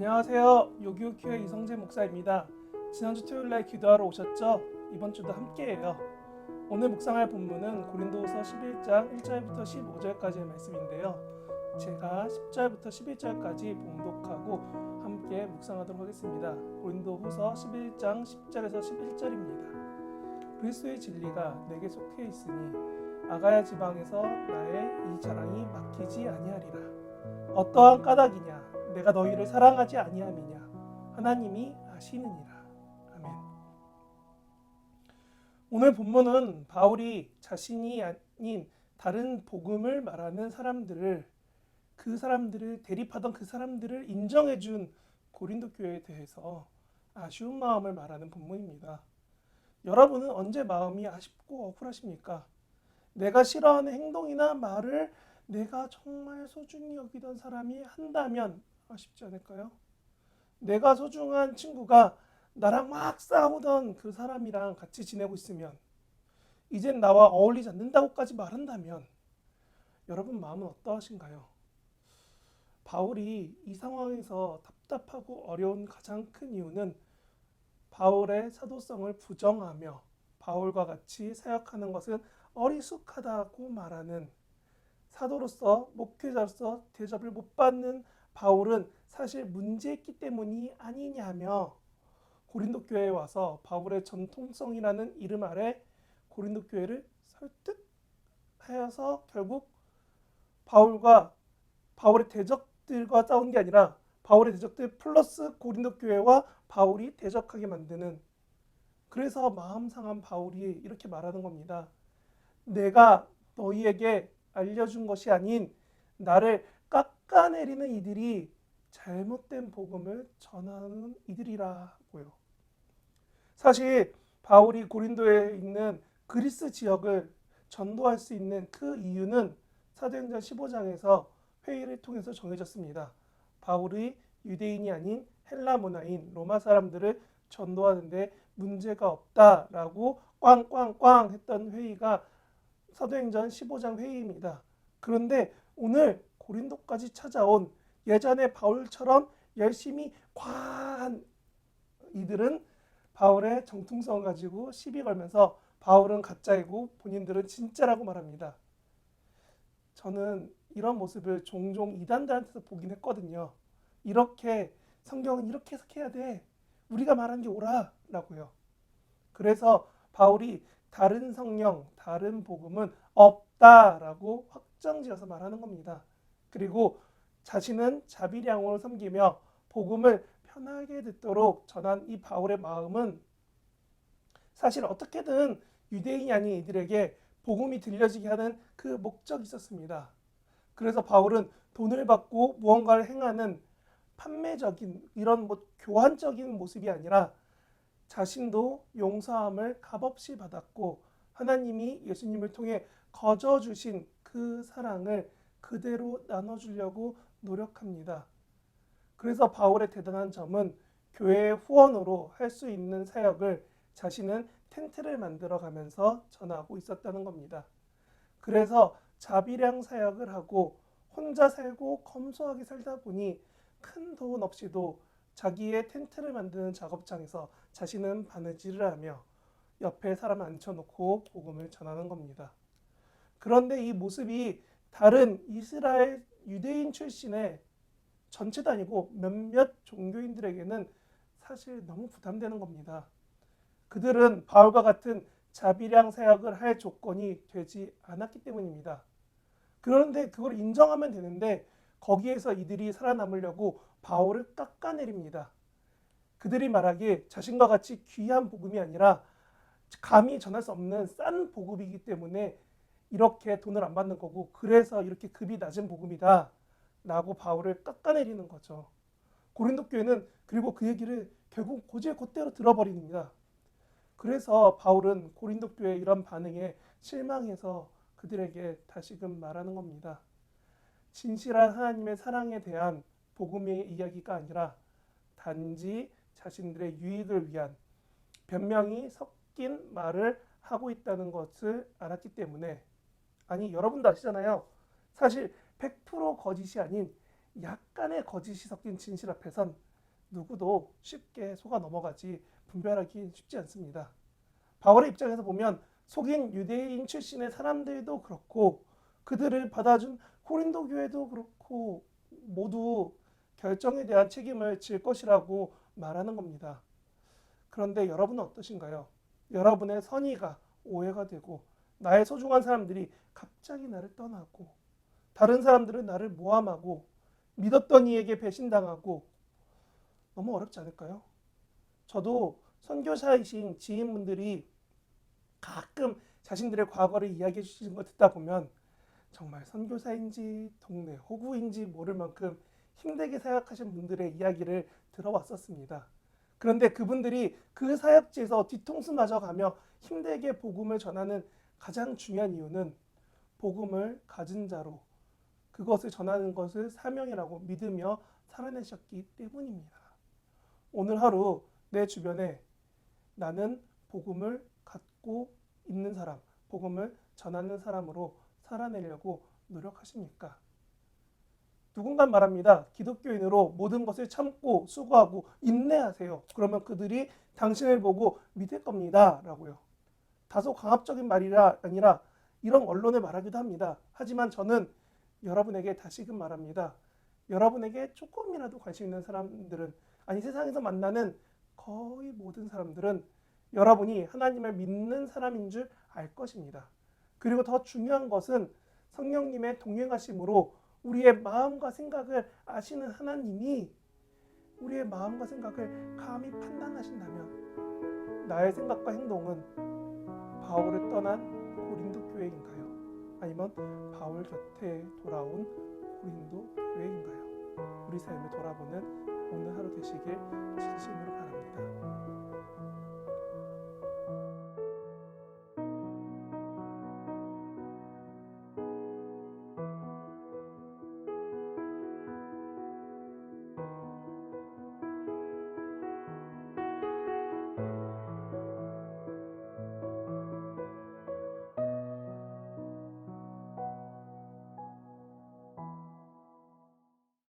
안녕하세요. 요기요교회 이성재 목사입니다. 지난주 토요일날 기도하러 오셨죠? 이번 주도 함께해요. 오늘 묵상할 본문은 고린도후서 11장 1절부터 15절까지의 말씀인데요. 제가 10절부터 11절까지 봉독하고 함께 묵상하도록 하겠습니다. 고린도후서 11장 10절에서 11절입니다. 그리스도의 진리가 내게 속해 있으니 아가야 지방에서 나의 이 자랑이 막히지 아니하리라. 어떠한 까닭이냐? 내가 너희를 사랑하지 아니함이냐? 하나님이 아시느니라. 아멘. 오늘 본문은 바울이 자신이 아닌 다른 복음을 말하는 사람들을 대립하던 그 사람들을 인정해준 고린도 교회에 대해서 아쉬운 마음을 말하는 본문입니다. 여러분은 언제 마음이 아쉽고 억울하십니까? 내가 싫어하는 행동이나 말을 내가 정말 소중히 여기던 사람이 한다면 아쉽지 않을까요? 내가 소중한 친구가 나랑 막 싸우던 그 사람이랑 같이 지내고 있으면 이젠 나와 어울리지 않는다고까지 말한다면 여러분 마음은 어떠하신가요? 바울이 이 상황에서 답답하고 어려운 가장 큰 이유는 바울의 사도성을 부정하며 바울과 같이 사역하는 것은 어리숙하다고 말하는 사도로서 목회자로서 대접을 못 받는 바울은 사실 문제있기 때문이 아니냐며 고린도 교회에 와서 바울의 전통성이라는 이름 아래 고린도 교회를 설득하여서 결국 바울의 대적들과 싸운 게 아니라 바울의 대적들 플러스 고린도 교회와 바울이 대적하게 만드는, 그래서 마음 상한 바울이 이렇게 말하는 겁니다. 내가 너희에게 알려준 것이 아닌 나를 깎아내리는 이들이 잘못된 복음을 전하는 이들이라고요. 사실 바울이 고린도에 있는 그리스 지역을 전도할 수 있는 그 이유는 사도행전 15장에서 회의를 통해서 정해졌습니다. 바울이 유대인이 아닌 헬라 문화인 로마 사람들을 전도하는데 문제가 없다라고 꽝꽝꽝 했던 회의가 사도행전 15장 회의입니다. 그런데 오늘 고린도까지 찾아온 예전에 바울처럼 열심히 과한 이들은 바울의 정통성을 가지고 시비 걸면서 바울은 가짜이고 본인들은 진짜라고 말합니다. 저는 이런 모습을 종종 이단들한테서 보긴 했거든요. 이렇게 성경은 이렇게 해석해야 돼. 우리가 말하는 게 옳아라고요. 그래서 바울이 다른 성령, 다른 복음은 없다라고 확정지어서 말하는 겁니다. 그리고 자신은 자비량으로 섬기며 복음을 편하게 듣도록 전한 이 바울의 마음은 사실 어떻게든 유대인이 아닌 이들에게 복음이 들려지게 하는 그 목적이 있었습니다. 그래서 바울은 돈을 받고 무언가를 행하는 판매적인 이런 교환적인 모습이 아니라 자신도 용서함을 값없이 받았고 하나님이 예수님을 통해 거저 주신 그 사랑을 그대로 나눠주려고 노력합니다. 그래서 바울의 대단한 점은 교회의 후원으로 할 수 있는 사역을 자신은 텐트를 만들어 가면서 전하고 있었다는 겁니다. 그래서 자비량 사역을 하고 혼자 살고 검소하게 살다 보니 큰 돈 없이도 자기의 텐트를 만드는 작업장에서 자신은 바느질을 하며 옆에 사람 앉혀놓고 복음을 전하는 겁니다. 그런데 이 모습이 다른 이스라엘 유대인 출신의 전체도 아니고 몇몇 종교인들에게는 사실 너무 부담되는 겁니다. 그들은 바울과 같은 자비량 사역을 할 조건이 되지 않았기 때문입니다. 그런데 그걸 인정하면 되는데 거기에서 이들이 살아남으려고 바울을 깎아내립니다. 그들이 말하기에 자신과 같이 귀한 복음이 아니라 감히 전할 수 없는 싼 복음이기 때문에 이렇게 돈을 안 받는 거고 그래서 이렇게 급이 낮은 복음이다 라고 바울을 깎아내리는 거죠. 고린도 교회는 그리고 그 얘기를 결국 곧대로 들어버립니다. 그래서 바울은 고린도 교회의 이런 반응에 실망해서 그들에게 다시금 말하는 겁니다. 진실한 하나님의 사랑에 대한 복음의 이야기가 아니라 단지 자신들의 유익을 위한 변명이 섞인 말을 하고 있다는 것을 알았기 때문에, 아니 여러분도 아시잖아요. 사실 100% 거짓이 아닌 약간의 거짓이 섞인 진실 앞에선 누구도 쉽게 속아 넘어가지 분별하기 쉽지 않습니다. 바울의 입장에서 보면 속인 유대인 출신의 사람들도 그렇고 그들을 받아준 고린도 교회도 그렇고 모두 결정에 대한 책임을 질 것이라고 말하는 겁니다. 그런데 여러분은 어떠신가요? 여러분의 선의가 오해가 되고 나의 소중한 사람들이 갑자기 나를 떠나고 다른 사람들은 나를 모함하고 믿었던 이에게 배신당하고 너무 어렵지 않을까요? 저도 선교사이신 지인분들이 가끔 자신들의 과거를 이야기해 주시는 걸 듣다 보면 정말 선교사인지 동네 호구인지 모를 만큼 힘들게 사역하신 분들의 이야기를 들어왔었습니다. 그런데 그분들이 그 사역지에서 뒤통수 맞아가며 힘들게 복음을 전하는 가장 중요한 이유는 복음을 가진 자로 그것을 전하는 것을 사명이라고 믿으며 살아내셨기 때문입니다. 오늘 하루 내 주변에 나는 복음을 갖고 있는 사람, 복음을 전하는 사람으로 살아내려고 노력하십니까? 누군가 말합니다. 기독교인으로 모든 것을 참고 수고하고 인내하세요. 그러면 그들이 당신을 보고 믿을 겁니다. 라고요. 다소 강압적인 말이라 아니라 이런 언론에 말하기도 합니다. 하지만 저는 여러분에게 다시금 말합니다. 여러분에게 조금이라도 관심 있는 사람들은 아니 세상에서 만나는 거의 모든 사람들은 여러분이 하나님을 믿는 사람인 줄 알 것입니다. 그리고 더 중요한 것은 성령님의 동행하심으로 우리의 마음과 생각을 아시는 하나님이 우리의 마음과 생각을 감히 판단하신다면 나의 생각과 행동은 바울을 떠난 고린도 교회인가요? 아니면 바울 곁에 돌아온 고린도 교회인가요? 우리 삶을 돌아보는 오늘 하루 되시길 진심으로 바랍니다.